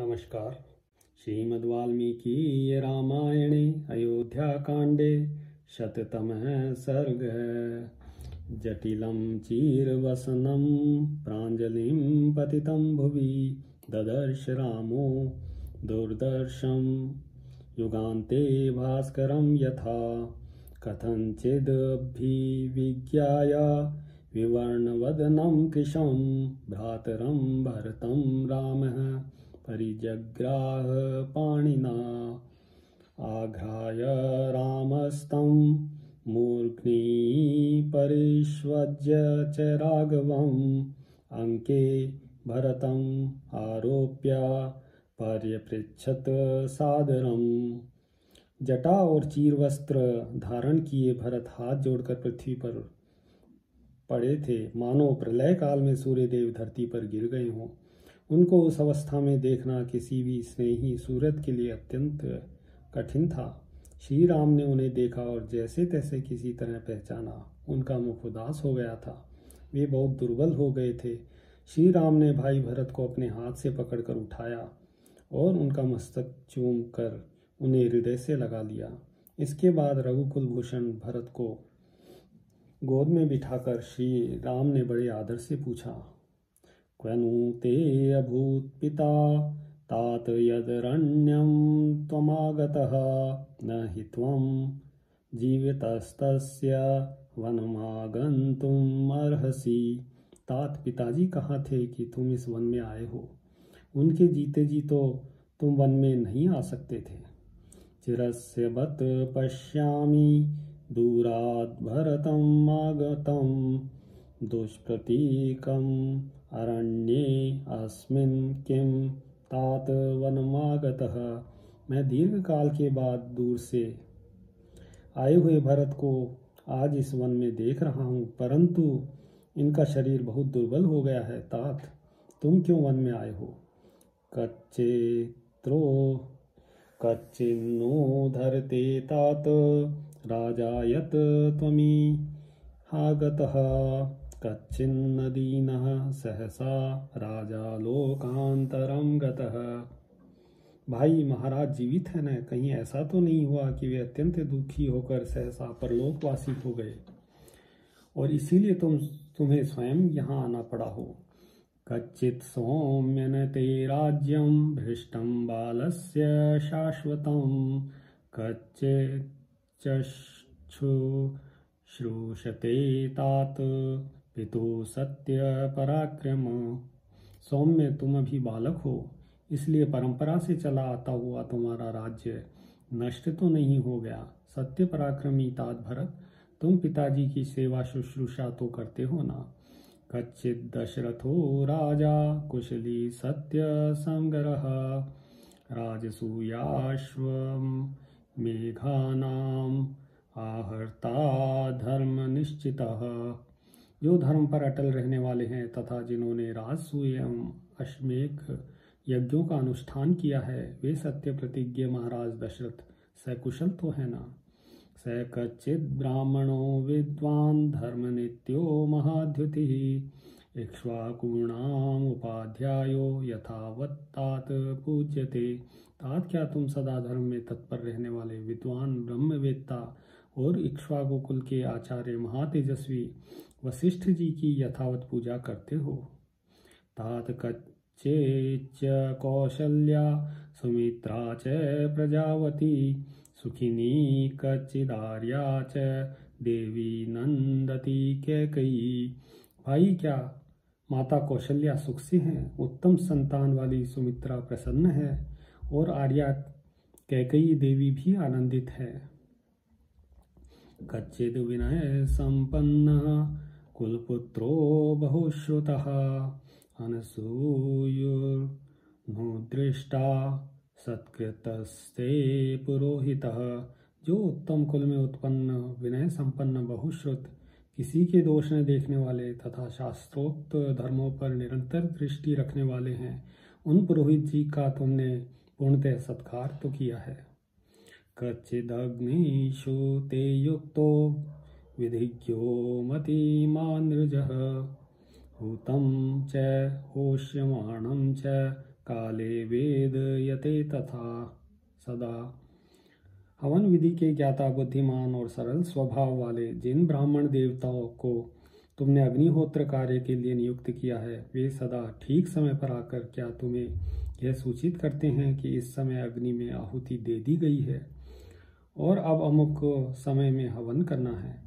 नमस्कार। श्रीमद् वाल्मीकि रामायणे अयोध्याकाण्डे शततमः सर्गः। जटिलं चीरवसनं प्राञ्जलिं पतितं भुवि ददर्श रामो दुर्दर्शं युगान्ते भास्करं यथा कथञ्चिदभिविज्ञाय विवर्णवदनं कृशं भ्रातरं भरतं रामः परिजग्राह पाणिना आघ्राय रामस्तं मूर्ध्नि परिष्वज्य च राघवम् अंके भरतम् आरोप्य पर्यपृच्छत सादरम्। जटा और चीर वस्त्र धारण किए भरत हाथ जोड़कर पृथ्वी पर पड़े थे, मानो प्रलय काल में सूर्यदेव धरती पर गिर गए हों। उनको उस अवस्था में देखना किसी भी स्नेही सूरत के लिए अत्यंत कठिन था। श्री राम ने उन्हें देखा और जैसे तैसे किसी तरह पहचाना। उनका मुख उदास हो गया था, वे बहुत दुर्बल हो गए थे। श्री राम ने भाई भरत को अपने हाथ से पकड़कर उठाया और उनका मस्तक चूम कर उन्हें हृदय से लगा लिया। इसके बाद रघुकुल भूषण भरत को गोद में बिठाकर श्री राम ने बड़े आदर से पूछा, क्वनु ते अभूत पिता तात यदरण्यं त्वमागतः न हि त्वं जीवितस्तस्य वनमागन्तुम् अर्हसि। तात पिताजी कहाँ थे कि तुम इस वन में आए हो? उनके जीते जी तो तुम वन में नहीं आ सकते थे। चिरस्य बत पश्यामि दूरात् भरतम् आगतं दुष्प्रतीकम् अरण्ये अस्मिन् किं तात वनमागतः। मैं दीर्घ काल के बाद दूर से आए हुए भरत को आज इस वन में देख रहा हूँ, परंतु इनका शरीर बहुत दुर्बल हो गया है। तात, तुम क्यों वन में आए हो? कच्चिन्नो धरते तात राजायत त्वमी आगतः कच्चिन्नदीनः सहसा राजा लोकांतरं गतः। भाई, महाराज जीवित है न? कहीं ऐसा तो नहीं हुआ कि वे अत्यंत दुखी होकर सहसा परलोकवासी हो गए और इसीलिए तुम्हें स्वयं यहाँ आना पड़ा हो? कच्चित् सौम्यन ते राज्यं भ्रष्टं बालस्य शाश्वतं कच्चिच्छ्रूषते तात पितु सत्य पराक्रम। सौम्य, तुम अभी बालक हो, इसलिए परंपरा से चला आता हुआ तुम्हारा राज्य नष्ट तो नहीं हो गया। सत्य पराक्रमी तात भरत, तुम पिताजी की सेवा शुश्रूषा तो करते हो ना? कच्चित् दशरथो राजा कुशली सत्य संगरः राजसूयाश्वं मेघानां आहर्ता धर्म निश्चितः। जो धर्म पर अटल रहने वाले हैं तथा जिन्होंने राजसूय एवं अश्वमेघ यज्ञों का अनुष्ठान किया है, वे सत्य प्रतिज्ञ महाराज दशरथ सकुशल तो है ना? स कच्चित् ब्राह्मणो विद्वान् धर्मनित्यो महाद्युतिः इक्ष्वाकूणाम् उपाध्यायो यथावत् तात पूज्यते। तात, क्या तुम सदा धर्म में तत्पर रहने वाले विद्वान ब्रह्मवेत्ता और इक्ष्वाकु कुल के आचार्य महातेजस्वी वशिष्ठ जी की यथावत पूजा करते हो? तात कच्चिच्च कौशल्या सुमित्रा च प्रजावती सुखिनी कच्चिदार्या च देवी नंदती कैकेयी। भाई, क्या माता कौशल्या सुख से हैं? उत्तम संतान वाली सुमित्रा प्रसन्न है और आर्या कैकेयी देवी भी आनंदित है। कच्चिद विनय संपन्नः कुलपुत्रो बहुश्रुतः अनसूयुर्नुदृष्टा सत्कृतस्ते पुरोहितः। जो उत्तम कुल में उत्पन्न विनय संपन्न बहुश्रुत किसी के दोष न देखने वाले तथा शास्त्रोक्त धर्मों पर निरंतर दृष्टि रखने वाले हैं, उन पुरोहित जी का तुमने पूर्णतः सत्कार तो किया है। कच्चिदग्निषु ते युक्तो विधिज्ञो मतिमानृजः हूतं च होष्यमाणं च काले वेद यते तथा सदा। हवन विधि के ज्ञाता, बुद्धिमान और सरल स्वभाव वाले जिन ब्राह्मण देवताओं को तुमने अग्निहोत्र कार्य के लिए नियुक्त किया है, वे सदा ठीक समय पर आकर क्या तुम्हें यह सूचित करते हैं कि इस समय अग्नि में आहुति दे दी गई है और अब अमुक समय में हवन करना है।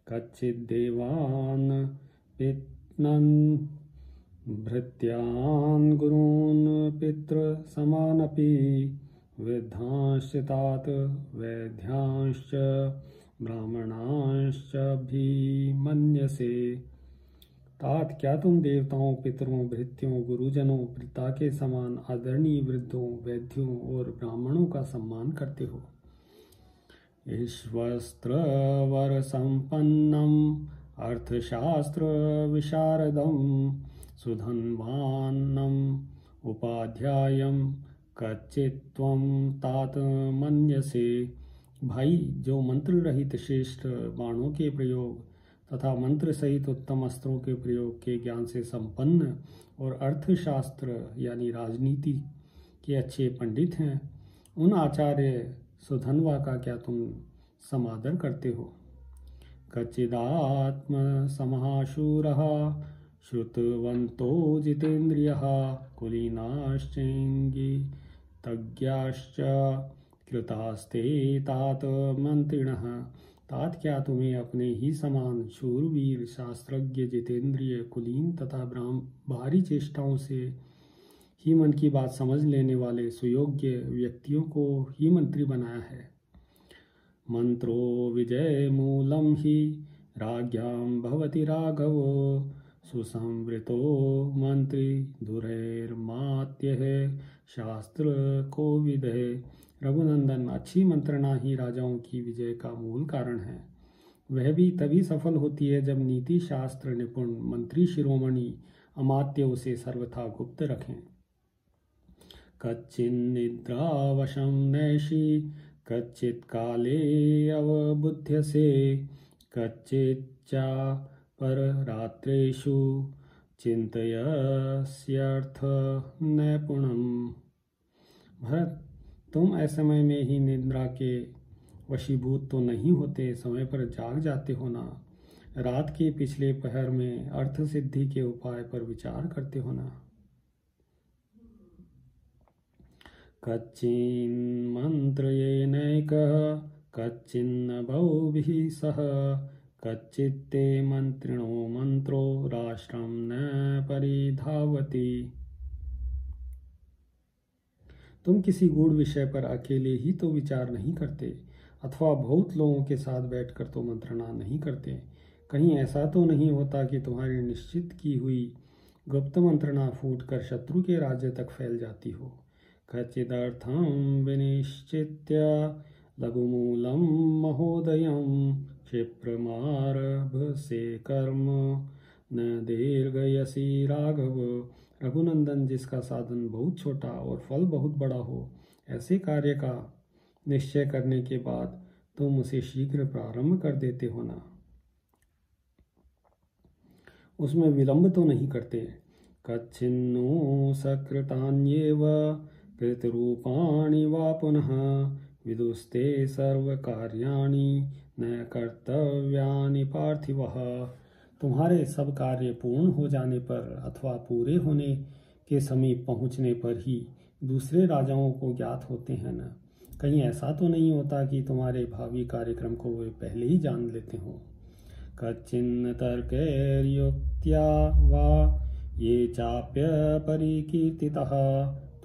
कच्चिद देवान पितनन भृत्यान गुरून् पितृ समानपि वृद्धांश्च तात वैद्यांश्च ब्राह्मणांश्च भी मन्यसे। तात, क्या तुम देवताओं, पितरों, भृत्यों, गुरुजनों, पिता के समान आदरणीय वृद्धों, वैद्यों और ब्राह्मणों का सम्मान करते हो? ईश्वस्त्र संपन्नम अर्थशास्त्र विशारदम सुधन्वान्नम उपाध्यायम कच्चित्वम तात मन्यसे। भाई, जो मंत्र रहित श्रेष्ठ बाणों के प्रयोग तथा मंत्र सहित उत्तम अस्त्रों के प्रयोग के ज्ञान से संपन्न और अर्थशास्त्र यानी राजनीति के अच्छे पंडित हैं, उन आचार्य सुधन्वा का क्या तुम समादर करते हो? कच्चिदात्म समाशूरः श्रुतवन्तो जितेन्द्रियः कुलीनाश्चेङ्गी तज्ञाश्च कृतास्ते तात मंत्रिणः। तात, क्या तुम्हें अपने ही समान शूरवीर, शास्त्रज्ञ, जितेंद्रिय, कुलीन तथा बाहरी चेष्टाओं से ही मन की बात समझ लेने वाले सुयोग्य व्यक्तियों को ही मंत्री बनाया है? मंत्रो विजय मूलम ही राज्ञां भवति राघवो सुसंवृतो मंत्री धुरैर्मात्यः शास्त्र कोविदः। रघुनंदन, अच्छी मंत्रणा ही राजाओं की विजय का मूल कारण है। वह भी तभी सफल होती है जब नीति शास्त्र निपुण मंत्री शिरोमणि अमात्य उसे सर्वथा गुप्त रखें। कच्चिन्निद्रावशं नैषि कच्चित् काले अवबुध्यसे कच्चिच्चा पररात्रेषु चिन्तयस्यर्थ नैपुणम्। भरत, तुम असमय में ही निद्रा के वशीभूत तो नहीं होते, समय पर जाग जाते हो ना? रात के पिछले पहर में अर्थ सिद्धि के उपाय पर विचार करते हो ना? कच्चिन् मंत्रयेनैकः कच्चिन्न बहुभिः सह कच्चित्ते मंत्रिणो मंत्रो राष्ट्रं न परिधावति। तुम किसी गूढ़ विषय पर अकेले ही तो विचार नहीं करते अथवा बहुत लोगों के साथ बैठकर तो मंत्रणा नहीं करते। कहीं ऐसा तो नहीं होता कि तुम्हारी निश्चित की हुई गुप्त मंत्रणा फूटकर शत्रु के राज्य तक फैल जाती हो? कच्चिदर्थं विनिश्चित्य लघुमूलं महोदयं क्षिप्रमारभसे कर्म न दीर्घयसि राघव। रघुनंदन, जिसका साधन बहुत छोटा और फल बहुत बड़ा हो, ऐसे कार्य का निश्चय करने के बाद तुम उसे शीघ्र प्रारंभ कर देते हो ना? उसमें विलंब तो नहीं करते। कच्छिन्नु सकृतान्येव कृतरूपाणि वा पुनः विदुस्ते सर्वकार्याणि न कर्तव्यानि पार्थिवः। तुम्हारे सब कार्य पूर्ण हो जाने पर अथवा पूरे होने के समीप पहुँचने पर ही दूसरे राजाओं को ज्ञात होते हैं न? कहीं ऐसा तो नहीं होता कि तुम्हारे भावी कार्यक्रम को वे पहले ही जान लेते हों? कच्चिन्न तर्कैर्युक्त्या वा ये चाप्य परिकीर्तितः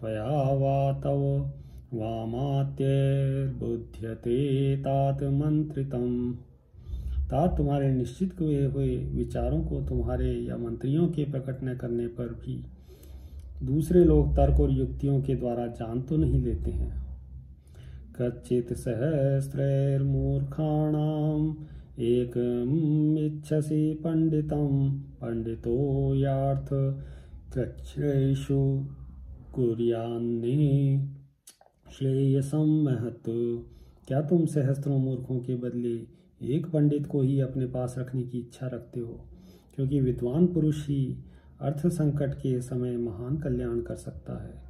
त्वया वा तव वामात्यैर्बुध्यते तात मंत्रितम्। तात, तुम्हारे निश्चित किए हुए विचारों को तुम्हारे या मंत्रियों के प्रकट न करने पर भी दूसरे लोग तर्क और युक्तियों के द्वारा जान तो नहीं लेते हैं। कच्चित् सहस्रैर्मूर्खाणाम् एकमिच्छसि पंडितं पंडितो यार्थ चक्षुषु कुर्यान्नि श्रेयसं महत्। क्या तुम सहस्त्रों मूर्खों के बदले एक पंडित को ही अपने पास रखने की इच्छा रखते हो? क्योंकि विद्वान पुरुष ही अर्थ संकट के समय महान कल्याण कर सकता है।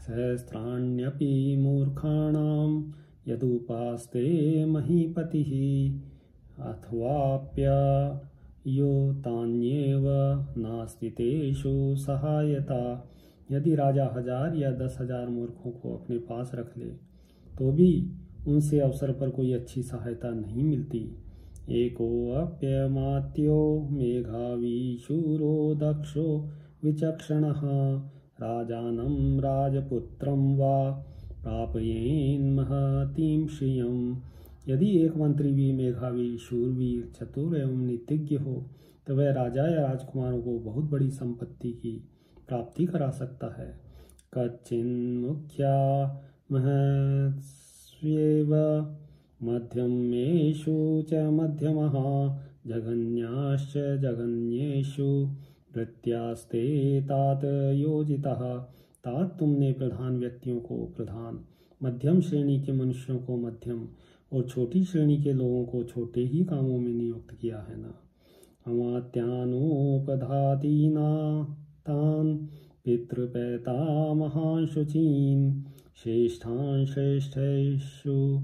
सहस्राण्यपि मूर्खाणां यदुपास्ते महीपतिः अथवाप्ययो तान्येव नास्ति तेषु सहायता। यदि राजा 1000 या 10,000 मूर्खों को अपने पास रख ले तो भी उनसे अवसर पर कोई अच्छी सहायता नहीं मिलती। एकोऽप्यमात्यो मेधावी शूरो दक्षो विचक्षणः राजानं राजपुत्रं वा प्रापयेन् महतीं श्रियम्। यदि एक मंत्री भी मेधावी, शूरवीर, चतुर एवं नीतिज्ञ हो तो वह राजा या राजकुमारों को बहुत बड़ी संपत्ति की प्राप्ति करा सकता है। कच्चिन्मुख्या महस्वेव मध्यमेषु च मध्यमः जघन्याश्च जघन्येषु वृत्त्यास्ते तात योजितः। तात तुमने प्रधान व्यक्तियों को प्रधान, मध्यम श्रेणी के मनुष्यों को मध्यम और छोटी श्रेणी के लोगों को छोटे ही कामों में नियुक्त किया है ना। अमात्यानुपधातीना तान पितृपैतामहान् शुचीन् श्रेष्ठान् श्रेष्ठेषु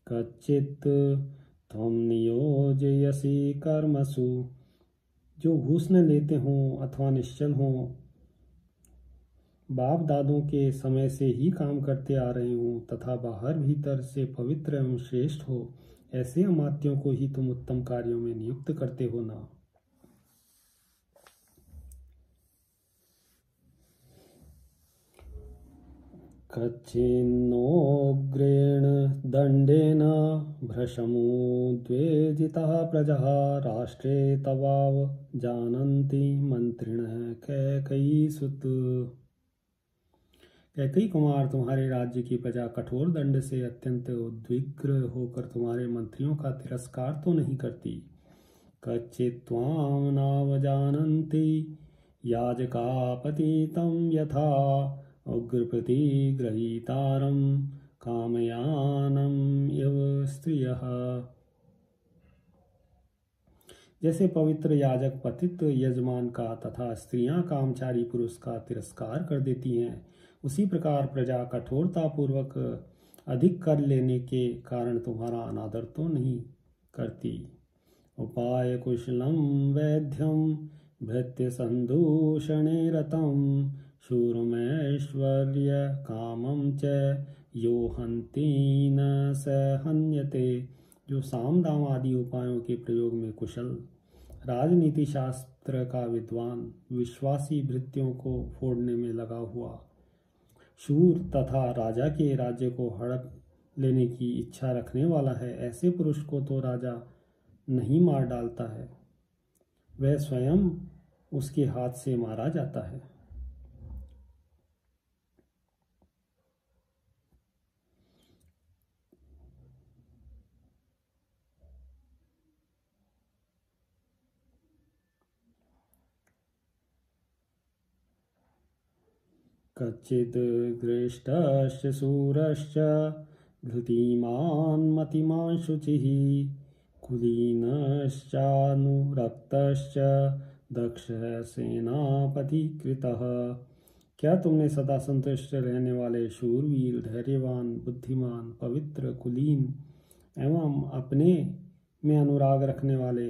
कच्चित् त्वं नियोजयसि कर्मसु। जो घूस न लेते हों अथवा निश्चल हों, बाप दादों के समय से ही काम करते आ रहे हों तथा बाहर भीतर से पवित्र एवं श्रेष्ठ हो, ऐसे अमात्यों को ही तुम उत्तम कार्यों में नियुक्त करते हो ना। कच्चिन्नोग्रेण दंडेन भ्रशमुद्वेजितः प्रजः राष्ट्रे तवाव जानन्ति मंत्रिणः कैकेयीसुत। कैकेयी कुमार, तुम्हारे राज्य की प्रजा कठोर दंड से अत्यंत उद्विग्न होकर तुम्हारे मंत्रियों का तिरस्कार तो नहीं करती। कच्चित् त्वां नावजानन्ति याजकापतितं यथा उग्रप्रतिगृहीतारं कामयानम् इव स्त्रियः। जैसे पवित्र याजक पतित यजमान का तथा स्त्रियां कामचारी पुरुष का तिरस्कार कर देती हैं, उसी प्रकार प्रजा कठोरता पूर्वक अधिक कर लेने के कारण तुम्हारा अनादर तो नहीं करती। उपाय कुशलम वैद्यम भृत्य संदूषणे रतम शूरमैश्वर्य कामं च यो हन्ति न स हन्यते। जो साम दाम आदि उपायों के प्रयोग में कुशल, राजनीति शास्त्र का विद्वान, विश्वासी भृत्यों को फोड़ने में लगा हुआ, शूर तथा राजा के राज्य को हड़प लेने की इच्छा रखने वाला है, ऐसे पुरुष को तो राजा नहीं मार डालता है, वह स्वयं उसके हाथ से मारा जाता है। कच्चित् गृष्टश्च शूरश्च धृतिमान् मतिमान् शुचिः कुलीनश्चानुरक्तश्च दक्षः सेनापतिकृतः। क्या तुमने सदा संतुष्ट रहने वाले शूरवीर, धैर्यवान, बुद्धिमान, पवित्र, कुलीन एवं अपने में अनुराग रखने वाले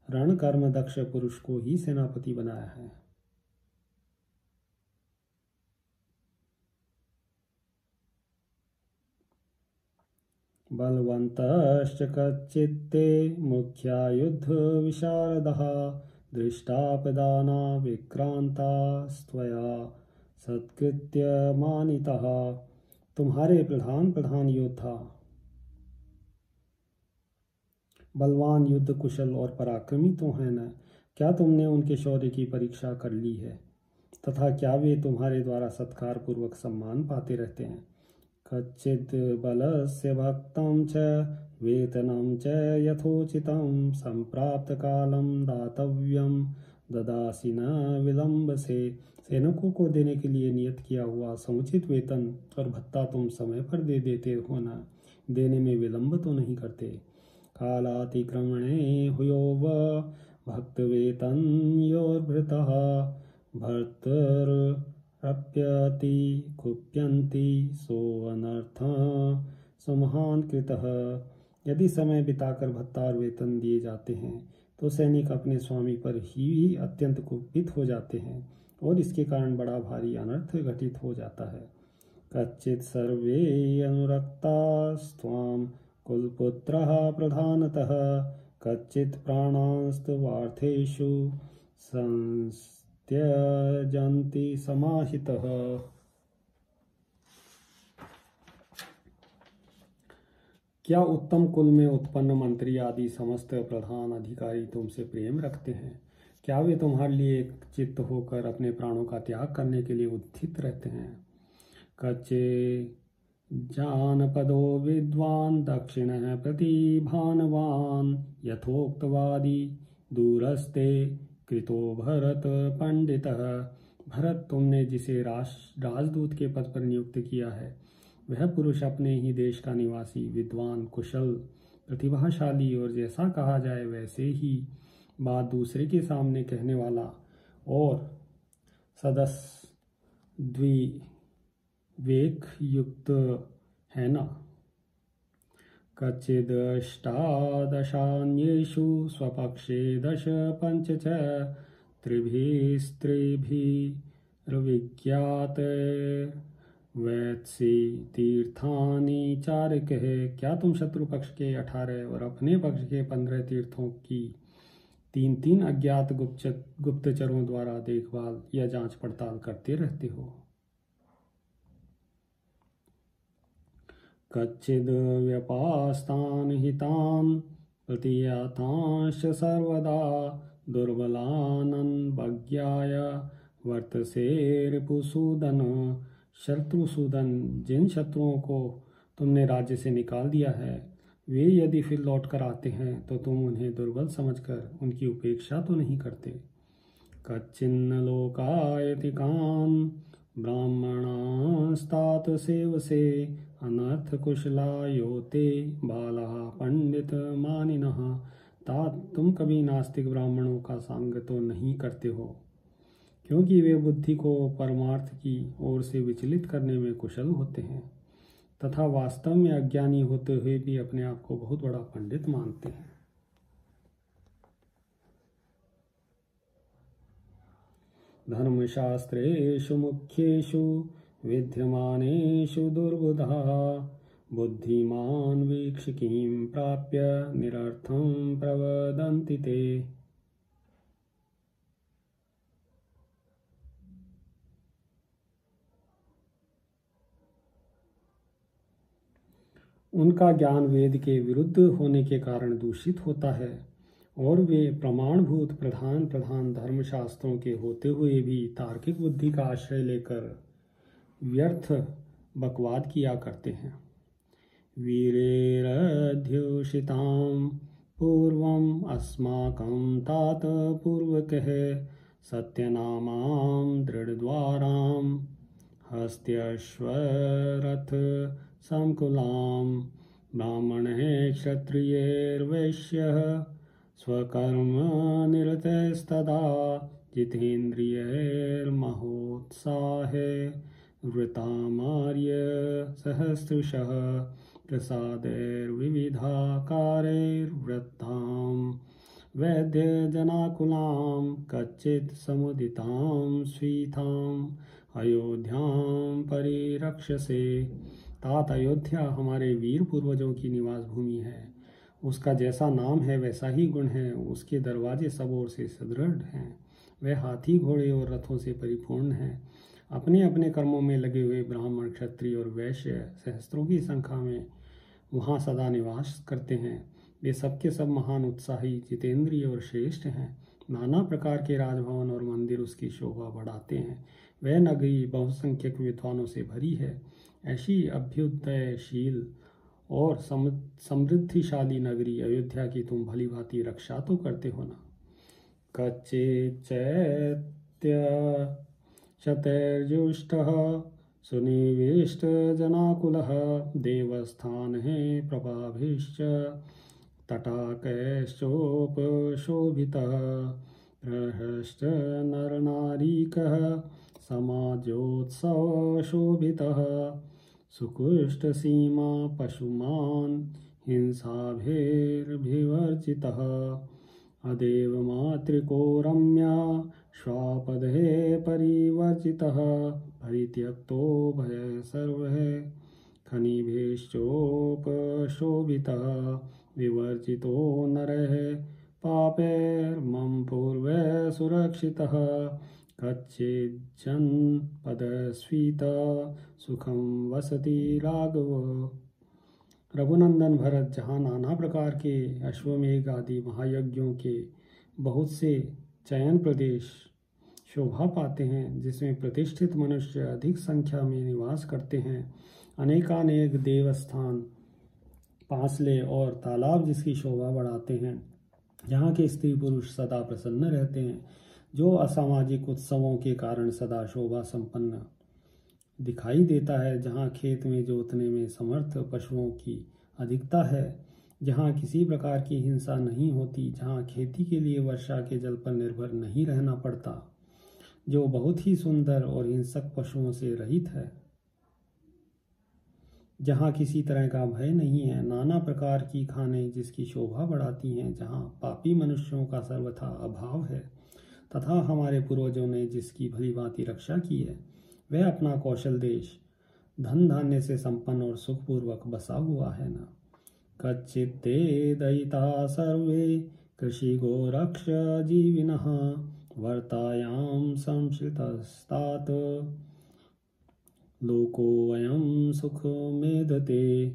रणकर्म दक्ष पुरुष को ही सेनापति बनाया है? बलवन्तश्च कच्चित्ते मुख्या युद्ध विशारदः दृष्टापदाना विक्रांतास्त्वया सत्कृत्य मानितः। तुम्हारे प्रधान योद्धा बलवान, युद्ध कुशल और पराक्रमी तो हैं न? क्या तुमने उनके शौर्य की परीक्षा कर ली है तथा क्या वे तुम्हारे द्वारा सत्कार पूर्वक सम्मान पाते रहते हैं? कच्चित् बलस्य भक्तं च वेतनं च यथोचितं संप्राप्त कालं दातव्यं ददासि न विलंब से। सैनिकों को देने के लिए नियत किया हुआ समुचित वेतन और भत्ता तुम समय पर दे देते हो न? देने में विलंब तो नहीं करते। कालातिक्रमणे हुयोव भक्तवेतन योर्भृतः भर्तृ रप्यति कुप्यन्ति सोऽनर्थ सुमहान कृतः। यदि समय बिताकर भत्ता और वेतन दिए जाते हैं तो सैनिक अपने स्वामी पर ही अत्यंत कुपित हो जाते हैं और इसके कारण बड़ा भारी अनर्थ घटित हो जाता है। कच्चित् सर्वे अनुरक्तास्त्वां कुलपुत्रः प्रधानतः कच्चित् प्राणांस्त्वार्थेषु संत्यजन्ति समाहितः। क्या उत्तम कुल में उत्पन्न मंत्री आदि समस्त प्रधान अधिकारी तुमसे प्रेम रखते हैं? क्या वे तुम्हारे लिए एक चित्त होकर अपने प्राणों का त्याग करने के लिए उद्यत रहते हैं? कच्चे जानपदो विद्वान् दक्षिणः प्रतिभानवान् यथोक्तवादी दूरस्ते कृतो भरत पंडितः। भरत, तुमने जिसे राजदूत के पद पर नियुक्त किया है वह पुरुष अपने ही देश का निवासी, विद्वान, कुशल, प्रतिभाशाली और जैसा कहा जाए वैसे ही बात दूसरे के सामने कहने वाला और सदस्य द्विवेक युक्त है ना। कच्चिदष्टादशान्येषु स्वपक्षे 10 पंच च त्रिभिस्त्रिभिर्विज्ञात वैत्सी तीर्थानि चारकः। क्या तुम शत्रु पक्ष के 18 और अपने पक्ष के 15 तीर्थों की 3-3 अज्ञात गुप्तचरों द्वारा देखभाल या जांच पड़ताल करते रहते हो? कच्चिद् व्यपास्तान् हितान् प्रतीयतांश्च सर्वदा दुर्बलानन्वज्ञाय वर्तसेरिपुसूदन। शत्रुसूदन, जिन शत्रुओं को तुमने राज्य से निकाल दिया है वे यदि फिर लौट कर आते हैं तो तुम उन्हें दुर्बल समझकर उनकी उपेक्षा तो नहीं करते। कच्चिन्न लोकायतिकान् ब्राह्मणास्तात सेवसे अनर्थ कुशलायोते बाला पंडित मानिनः। तात, तुम कभी नास्तिक ब्राह्मणों का संग तो नहीं करते हो क्योंकि वे बुद्धि को परमार्थ की ओर से विचलित करने में कुशल होते हैं तथा वास्तव में अज्ञानी होते हुए भी अपने आप को बहुत बड़ा पंडित मानते हैं। धर्मशास्त्रेषु मुख्येषु विद्यमानेषु दुर्बुधा बुद्धिमान् वीक्षकीं प्राप्य निरर्थं प्रवदन्ति ते। उनका ज्ञान वेद के विरुद्ध होने के कारण दूषित होता है और वे प्रमाणभूत प्रधान धर्मशास्त्रों के होते हुए भी तार्किक बुद्धि का आश्रय लेकर व्यर्थ बकवाद किया करते हैं। वीरेरध्युषितां पूर्वम् अस्माकं तात पूर्वकः सत्यनामां दृढद्वारां हस्त्यश्वरथ संकुलां ब्राह्मणः क्षत्रियैर्वैश्यः स्वकर्म निरतस्तदा जितेन्द्रियैर्महोत्साहे वृतामार्य सहस्रशः प्रसादैर्विविधाकारैर्वृत्तां वैद्यजनाकुलां कच्चित् समुदितां स्वीतां अयोध्यां परिरक्षसे। तात, अयोध्या हमारे वीर पूर्वजों की निवास भूमि है। उसका जैसा नाम है वैसा ही गुण है। उसके दरवाजे सब ओर से सुदृढ़ हैं। वह हाथी, घोड़े और रथों से परिपूर्ण है। अपने अपने कर्मों में लगे हुए ब्राह्मण, क्षत्रिय और वैश्य सहस्त्रों की संख्या में वहाँ सदा निवास करते हैं। वे सबके सब महान, उत्साही, जितेंद्रिय और श्रेष्ठ हैं। नाना प्रकार के राजभवन और मंदिर उसकी शोभा बढ़ाते हैं। वह नगरी बहुसंख्यक विद्वानों से भरी है। ऐसी अभ्युदयशील और समृद्धिशाली नगरी अयोध्या की तुम भली भांति रक्षा तो करते हो ना। कच्चित् चैत्य शतैर्जुष्टः सुनिविष्टजनाकुलः देवस्थानः प्रभाभिश्च तटाकैश्चोपशोभितः प्रहृष्ट नरनारीकः समाजोत्सव शोभितः सुकुष्टसीमा पशुमान् हिंसाभिर्भिवर्जितः अदेव मातृको रम्या श्वापदे परिवर्जितः परित्यक्तो भय सर्वः खनिभेश्चोपशोभितः विवर्जितो नरः पापैर्मम पूर्वे सुरक्षितः कच्चिज्जनपदस्वीत सुखम वसति राघव। रघुनंदन भरत, जहाँ नाना प्रकार के अश्वमेघ आदि महायज्ञों के बहुत से चयन प्रदेश शोभा पाते हैं, जिसमें प्रतिष्ठित मनुष्य अधिक संख्या में निवास करते हैं, अनेकानेक देवस्थान, पांसले और तालाब जिसकी शोभा बढ़ाते हैं, जहाँ के स्त्री पुरुष सदा प्रसन्न रहते हैं, जो असामाजिक उत्सवों के कारण सदा शोभा संपन्न दिखाई देता है, जहाँ खेत में जोतने में समर्थ पशुओं की अधिकता है, जहाँ किसी प्रकार की हिंसा नहीं होती, जहाँ खेती के लिए वर्षा के जल पर निर्भर नहीं रहना पड़ता, जो बहुत ही सुंदर और हिंसक पशुओं से रहित है, जहाँ किसी तरह का भय नहीं है, नाना प्रकार की खाने जिसकी शोभा बढ़ाती हैं, जहाँ पापी मनुष्यों का सर्वथा अभाव है, तथा हमारे पूर्वजों ने जिसकी भली भांति रक्षा की है, वह अपना कौशल देश धन धान्य से संपन्न और सुखपूर्वक बसा हुआ है न। कच्चित्ते दयिता सर्वे कृषि गोरक्ष जीविनः वर्तायाम संश्रितस्तात लोकोऽयं सुखमेधते।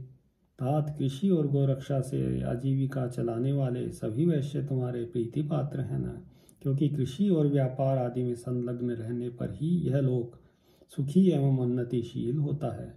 तात कृषि और गोरक्षा से आजीविका चलाने वाले सभी वैश्य तुम्हारे प्रीति पात्र हैं न, क्योंकि कृषि और व्यापार आदि में संलग्न रहने पर ही यह लोक सुखी एवं उन्नतिशील होता है।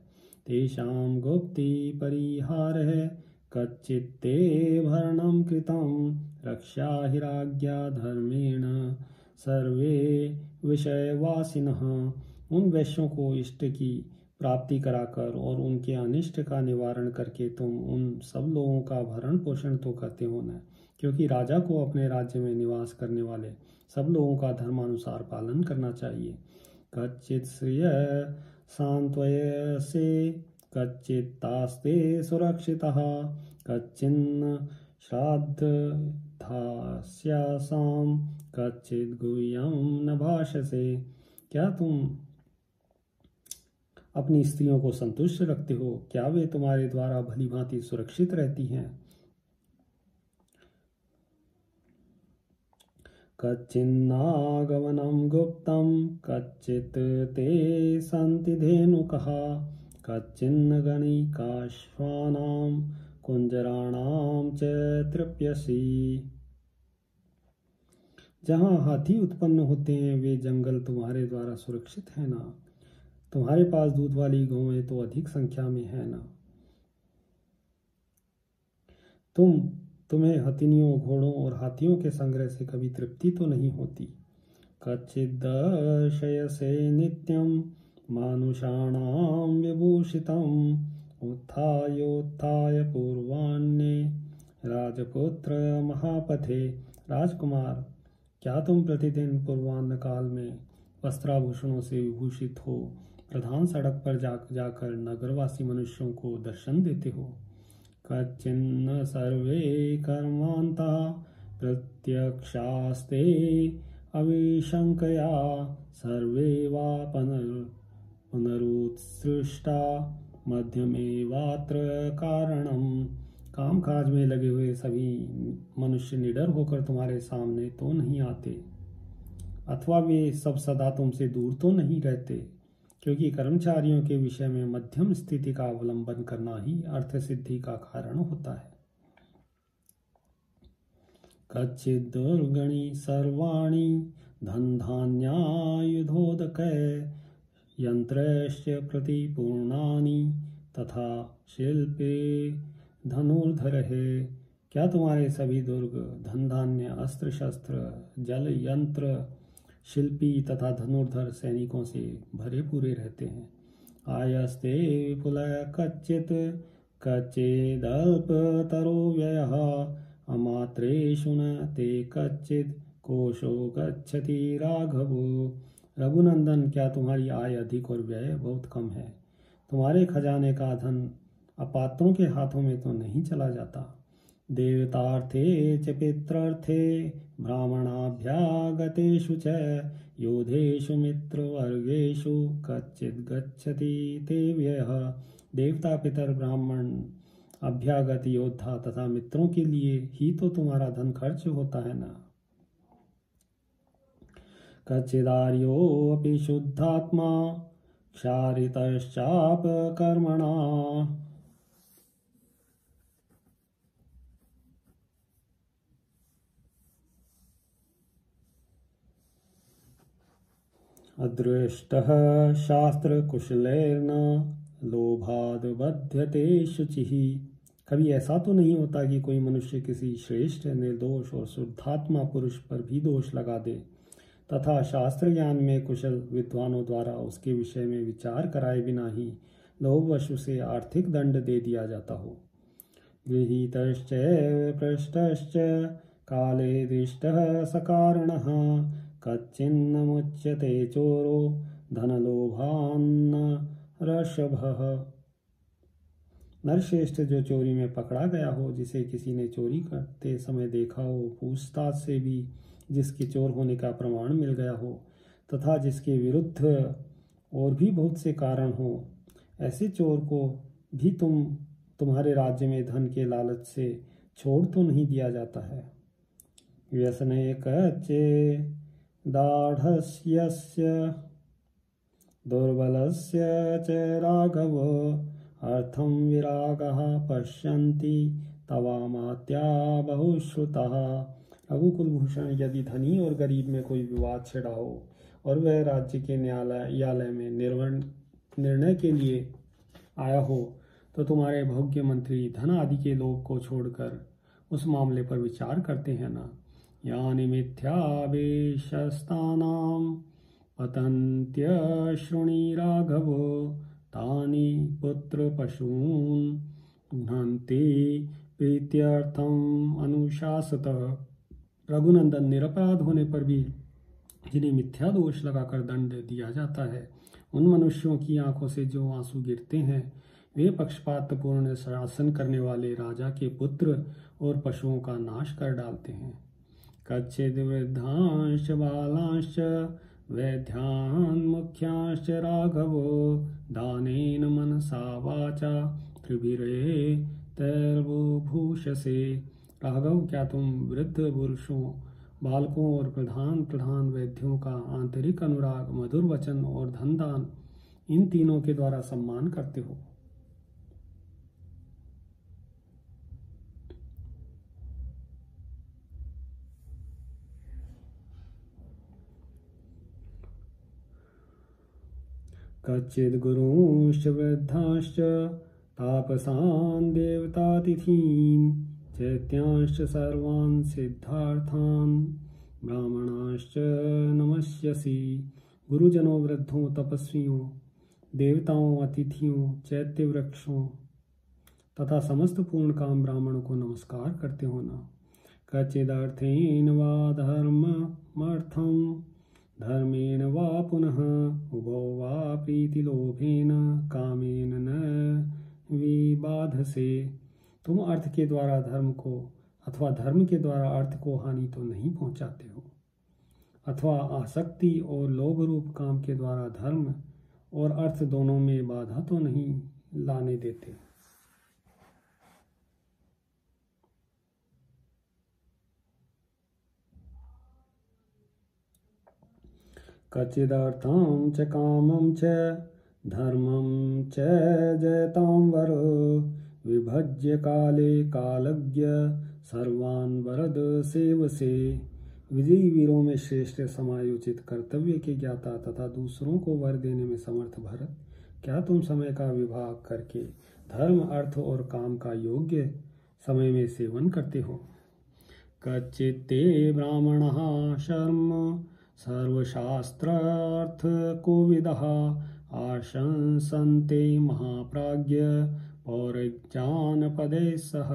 तेषां गुप्ति परिहारः कच्चित्ते भरणं कृतं रक्षा हि राज्ञा धर्मेण सर्वे विषयवासिनः। उन वैश्यों को इष्ट की प्राप्ति कराकर और उनके अनिष्ट का निवारण करके तुम उन सब लोगों का भरण पोषण तो करते हो न, क्योंकि राजा को अपने राज्य में निवास करने वाले सब लोगों का धर्मानुसार पालन करना चाहिए। कच्चित् श्रिय सांत्वयसे कच्चित्तास्ते सुरक्षितः कच्चिन्न श्राद्धास्यासां कच्चित् गुह्यं न भाषसे। क्या तुम अपनी स्त्रियों को संतुष्ट रखते हो? क्या वे तुम्हारे द्वारा भली भांति सुरक्षित रहती हैं? कच्चिन्नागमनं गुप्तं कच्चित् ते सन्ति धेनुकः कच्चिन्न गणिकाश्वानां कुंजराणां च तृप्यसि। जहाँ हाथी उत्पन्न होते हैं वे जंगल तुम्हारे द्वारा सुरक्षित है ना। तुम्हारे पास दूध वाली गौएं तो अधिक संख्या में है ना। तुम्हें हथिनियों, घोड़ों और हाथियों के संग्रह से कभी तृप्ति तो नहीं होती। कच्चिदर्शयसे नित्यं मानुषाणां विभूषितम् उत्थायोत्थाय पूर्वाह्ने राजपुत्र महापथे। राजकुमार, क्या तुम प्रतिदिन पूर्वाह्न काल में वस्त्राभूषणों से विभूषित हो प्रधान सड़क पर जाकर नगरवासी मनुष्यों को दर्शन देते हो? कच्चिन्न सर्वे कर्मान्ता प्रत्यक्षास्ते अविशंकया सर्वे वा पुनरुत्सृष्टा मध्यमेवात्र कारणम। काम काज में लगे हुए सभी मनुष्य निडर होकर तुम्हारे सामने तो नहीं आते, अथवा वे सब सदा तुमसे दूर तो नहीं रहते, क्योंकि कर्मचारियों के विषय में मध्यम स्थिति का अवलंबन करना ही अर्थ सिद्धि का कारण होता है। कच्चित् दुर्गणि सर्वाणि धन धान्यायुधोदकै यंत्रश्च प्रतिपूर्णानि तथा शिल्पे धनुर्धरः। क्या तुम्हारे सभी दुर्ग धन धान्य, अस्त्र शस्त्र, जल यंत्र, शिल्पी तथा धनुर्धर सैनिकों से भरे पूरे रहते हैं? आयस्ते विपुल कच्चित् कच्चिदल्पतरो व्ययः अमात्रेषु न ते कच्चित् कोशो गच्छति राघवो। रघुनंदन, क्या तुम्हारी आय अधिक और व्यय बहुत कम है? तुम्हारे खजाने का धन अपात्रों के हाथों में तो नहीं चला जाता। देवतार्थे च पितृर्थे ब्राह्मणाभ्यागतेषु च योधेषु मित्रवर्गेषु कच्चित् गच्छति ते व्ययः। देवता, पितर, ब्राह्मण, अभ्यागत, योद्धा तथा मित्रों के लिए ही तो तुम्हारा धन खर्च होता है ना। कच्चिदार्योऽपि शुद्धात्मा क्षारितश्चापकर्मणा। अदृष्टः शास्त्रकुशलैर्न लोभाद् बध्यते शुचिः। कभी ऐसा तो नहीं होता कि कोई मनुष्य किसी श्रेष्ठ, निर्दोष और शुद्धात्मा पुरुष पर भी दोष लगा दे तथा शास्त्र ज्ञान में कुशल विद्वानों द्वारा उसके विषय में विचार कराए बिना ही लोभवश उसे आर्थिक दंड दे दिया जाता हो। गृहीतश्च पृष्टश्च काले दृष्टः सकारणः कच्चिन्न मुच्यते चोरो धनलोभान्न ऋषभः। नरश्रेष्ठ, जो चोरी में पकड़ा गया हो, जिसे किसी ने चोरी करते समय देखा हो, पूछताछ से भी जिसके चोर होने का प्रमाण मिल गया हो तथा जिसके विरुद्ध और भी बहुत से कारण हो, ऐसे चोर को भी तुम्हारे राज्य में धन के लालच से छोड़ तो नहीं दिया जाता है। व्यसने कच्चे दाढ़स्यस्य दुर्बलस्य च राघव अर्थम विरागः पश्यन्ति तवामात्या बहुश्रुतः। रघुकुलभूषण, यदि धनी और गरीब में कोई विवाद छिड़ा हो और वह राज्य के न्यायालय में निर्णय के लिए आया हो तो तुम्हारे भोग्य मंत्री धन आदि के लोभ को छोड़कर उस मामले पर विचार करते हैं ना। यानि मिथ्यावेशस्तानां पतन्त्यश्रुणी राघव तानि पुत्र पशून् घ्नन्ति प्रीत्यर्थम अनुशासतः। रघुनंदन, निरपराध होने पर भी जिन्हें मिथ्या दोष लगाकर दंड दिया जाता है, उन मनुष्यों की आंखों से जो आंसू गिरते हैं, वे पक्षपातपूर्ण शासन करने वाले राजा के पुत्र और पशुओं का नाश कर डालते हैं। कच्चिद् वृद्धांश्च बालांश्च वैद्यान् मुख्यांश्च राघवो दानेन मनसा वाचा त्रिभिरे तैर्बुभूषसे। राघव, क्या तुम वृद्ध पुरुषों, बालकों और प्रधान वैद्यों का आंतरिक अनुराग, मधुर वचन और धन दान, इन तीनों के द्वारा सम्मान करते हो? कच्चिद् गुरूंश्च वृद्धांश्च तापसान् देवतातिथीन् चैत्यांश्च सर्वान् सिद्धार्थान् ब्राह्मणाश्च नमस्यसि। गुरुजनों, वृद्धों, तपस्वियों, देवताओं, अतिथियों, चैत्य वृक्षों तथा समस्त पूर्ण काम ब्राह्मणों को नमस्कार करते हो ना। कच्चिदर्थेन वा धर्ममर्थं धर्मेण वा पुनः उभौ वा प्रीतिलोभेन कामेन न विबाधसे। तुम अर्थ के द्वारा धर्म को अथवा धर्म के द्वारा अर्थ को हानि तो नहीं पहुंचाते हो, अथवा आसक्ति और लोभ रूप काम के द्वारा धर्म और अर्थ दोनों में बाधा तो नहीं लाने देते। कच्चिदर्थं च कामं च धर्मं च जयतां वरो विभज्य काले कालज्ञ सर्वान् वरद सेवसे। विजयी वीरों में श्रेष्ठ, समायोजित, कर्तव्य के ज्ञाता तथा दूसरों को वर देने में समर्थ भरत, क्या तुम समय का विभाग करके धर्म, अर्थ और काम का योग्य समय में सेवन करते हो? कच्चित्ते ब्राह्मणः शर्म सर्वशास्त्रार्थ कोविदः आशंसन्ते महाप्राज्ञ पौरज्ञानपदैः सह।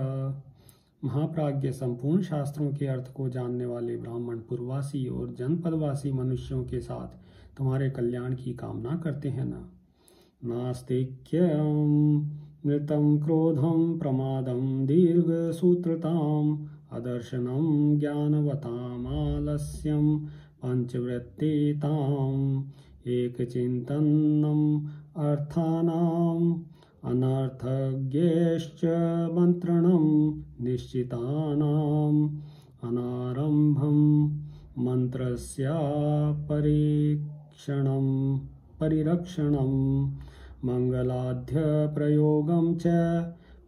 महाप्राज्ञ, संपूर्ण शास्त्रों के अर्थ को जानने वाले ब्राह्मण पूर्ववासी और जनपदवासी मनुष्यों के साथ तुम्हारे कल्याण की कामना करते हैं ना। नास्तिक्यं मृतं क्रोधं प्रमादं दीर्घसूत्रताम् अदर्शनं ज्ञानवताम् आलस्यं पंचवृत्तिताम् एकचिन्तनम् अर्थानाम् अनर्थज्ञश्च मंत्रणं निश्चितानाम् अनारंभं मंत्रस्य परिरक्षणं मंगलाध्य प्रयोगं च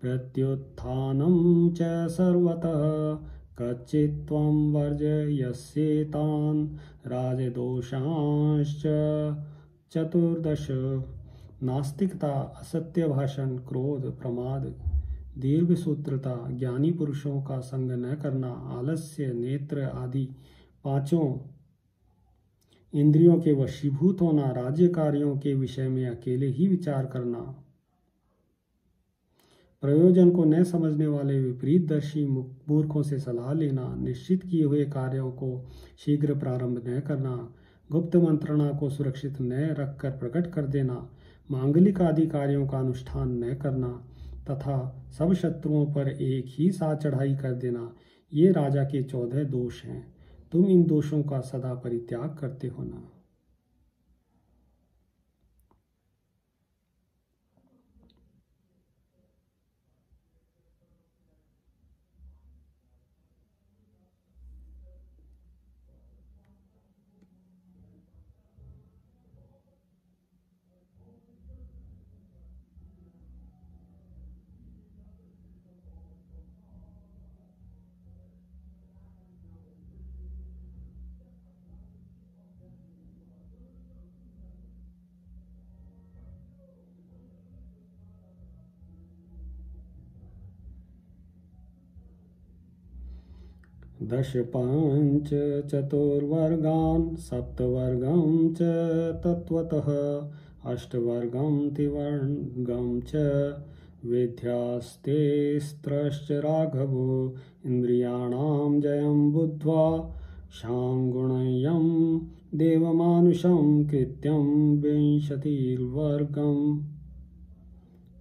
प्रत्युत्थानं च सर्वतः कच्चित्त्वं वर्जयस्येतान् राजदोषांश्च चतुर्दश। नास्तिकता, असत्य भाषण, क्रोध, प्रमाद, दीर्घ सूत्रता, ज्ञानी पुरुषों का संग न करना, आलस्य, नेत्र आदि पांचों इंद्रियों के वशीभूत होना, राज्य कार्यों के विषय में अकेले ही विचार करना, प्रयोजन को न समझने वाले विपरीतदर्शी मूर्खों से सलाह लेना, निश्चित किए हुए कार्यों को शीघ्र प्रारंभ न करना, गुप्त मंत्रणा को सुरक्षित न रखकर प्रकट कर देना, मांगलिक आदि कार्यों का अनुष्ठान न करना तथा सब शत्रुओं पर एक ही साथ चढ़ाई कर देना, ये राजा के 14 दोष हैं। तुम इन दोषों का सदा परित्याग करते हो ना। दश पंच चतुर्वर्गान् सप्तवर्गं च तत्त्वतः अष्टवर्गं त्रिवर्गं च विद्यास्तेस्त्रश्च राघवो इन्द्रियाणां जयं बुद्ध्वा शाङ्गुणयं देवमानुषं कृत्यं विंशतिर्वर्गम्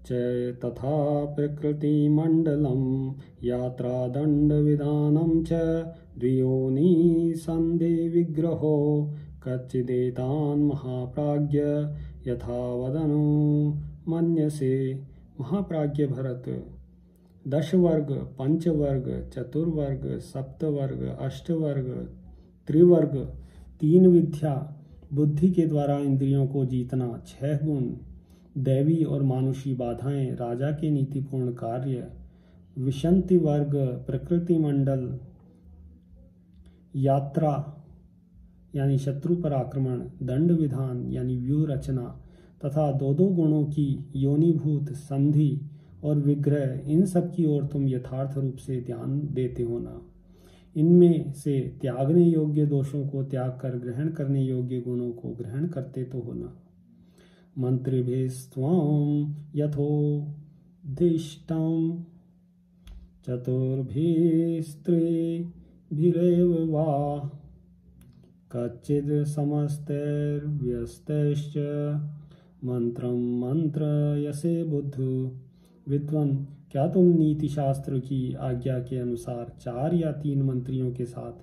च तथा प्रकृतिमण्डलं यात्रादण्डविधानं च द्वियोनिसन्धिविग्रहो कच्चिदेतान् महाप्राज्ञ यथा वदनु मन्यसे। महाप्राज्ञ भरत, 10 वर्ग, पंचवर्ग, चतुर्वर्ग, सप्तवर्ग, अष्टवर्ग, त्रिवर्ग, 3 विद्या, बुद्धि के द्वारा इंद्रियों को जीतना, 6 गुण, दैवी और मानुषी बाधाएं, राजा के नीतिपूर्ण कार्य, विशंति वर्ग, प्रकृति मंडल, यात्रा यानी शत्रु पर आक्रमण, दंड विधान यानी व्यूह रचना तथा 2 गुणों की योनिभूत संधि और विग्रह, इन सब की ओर तुम यथार्थ रूप से ध्यान देते हो ना। इनमें से त्यागने योग्य दोषों को त्याग कर ग्रहण करने योग्य गुणों को ग्रहण करते तो हो ना। मंत्रिभिस्त्वं यथोदिष्टं चतुर्भिस्त्रिभिरेव वा कच्चिद् समस्तैर्व्यस्तैश्च मंत्रं मंत्रयसे बुद्धु। विद्वान, क्या तुम नीति शास्त्र की आज्ञा के अनुसार 4 या 3 मंत्रियों के साथ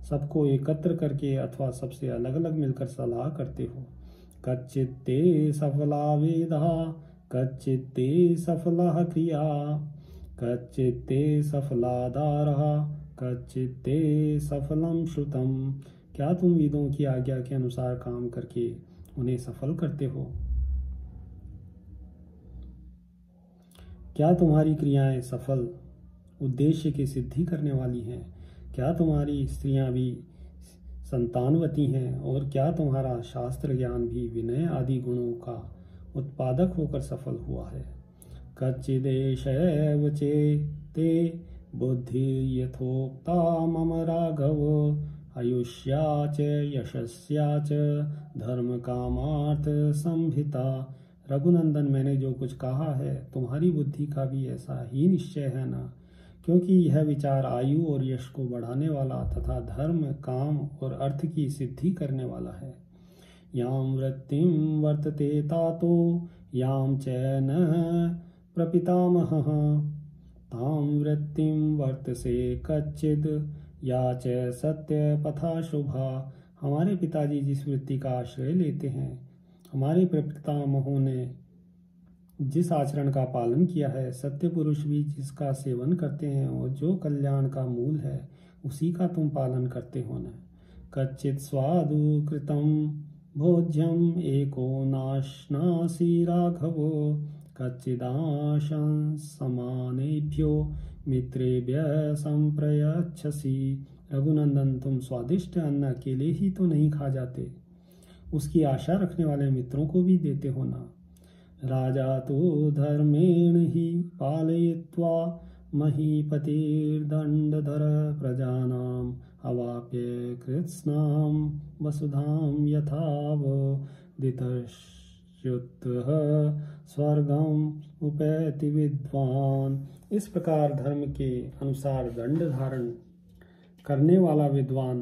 सबको एकत्र करके अथवा सबसे अलग अलग मिलकर सलाह करते हो? कच्चित्ते सफला वेदा कच्चित्ते सफला क्रिया कच्चित्ते सफलादारः कच्चित्ते सफलं श्रुतम्। क्या तुम वेदों की आज्ञा के अनुसार काम करके उन्हें सफल करते हो? क्या तुम्हारी क्रियाएं सफल उद्देश्य की सिद्धि करने वाली हैं? क्या तुम्हारी स्त्रियां भी संतानवती हैं? और क्या तुम्हारा शास्त्र ज्ञान भी विनय आदि गुणों का उत्पादक होकर सफल हुआ है? कच्चिदेशैव चेते बुद्धि यथोक्ता मम राघव आयुष्या च यशस्या च धर्म कामार्थ संभिता। रघुनंदन, मैंने जो कुछ कहा है तुम्हारी बुद्धि का भी ऐसा ही निश्चय है ना, क्योंकि यह विचार आयु और यश को बढ़ाने वाला तथा धर्म, काम और अर्थ की सिद्धि करने वाला है। यां वृत्तिं वर्तते तातो यां च न प्रपितामहः तां वृत्तिं वर्तसे कच्चिद या च सत्य पथा शुभा। हमारे पिताजी जिस वृत्ति का आश्रय लेते हैं, हमारे प्रपितामहों ने जिस आचरण का पालन किया है, सत्य पुरुष भी जिसका सेवन करते हैं और जो कल्याण का मूल है उसी का तुम पालन करते हो न। कच्चित स्वादु कृतम भोज्यम एको नाशनासी राघवो कच्चिदाशं समानेभ्यो मित्रेभ्य संप्रयच्छसि। रघुनंदन, तुम स्वादिष्ट अन्न अकेले ही तो नहीं खा जाते, उसकी आशा रखने वाले मित्रों को भी देते हो ना। राजा तो धर्मेण ही पालयित्वा महीपतिर्दंडधर प्रजानां अवाप्य कृत्स्नां वसुधां यथावदितश्रुतः स्वर्गम उपैति विद्वान। इस प्रकार धर्म के अनुसार दंड धारण करने वाला विद्वान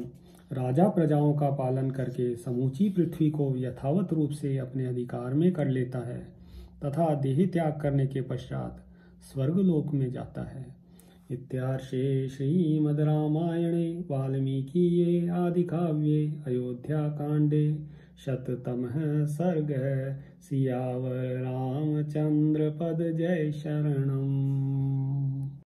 राजा प्रजाओं का पालन करके समूची पृथ्वी को यथावत रूप से अपने अधिकार में कर लेता है तथा देह त्याग करने के पश्चात स्वर्गलोक में जाता है। इत्यार्षे श्रीमद् रामायणे वाल्मीकीये आदिकाव्ये अयोध्याकाण्डे शततमः सर्गः। सियावर रामचंद्र पद जय शरणम्।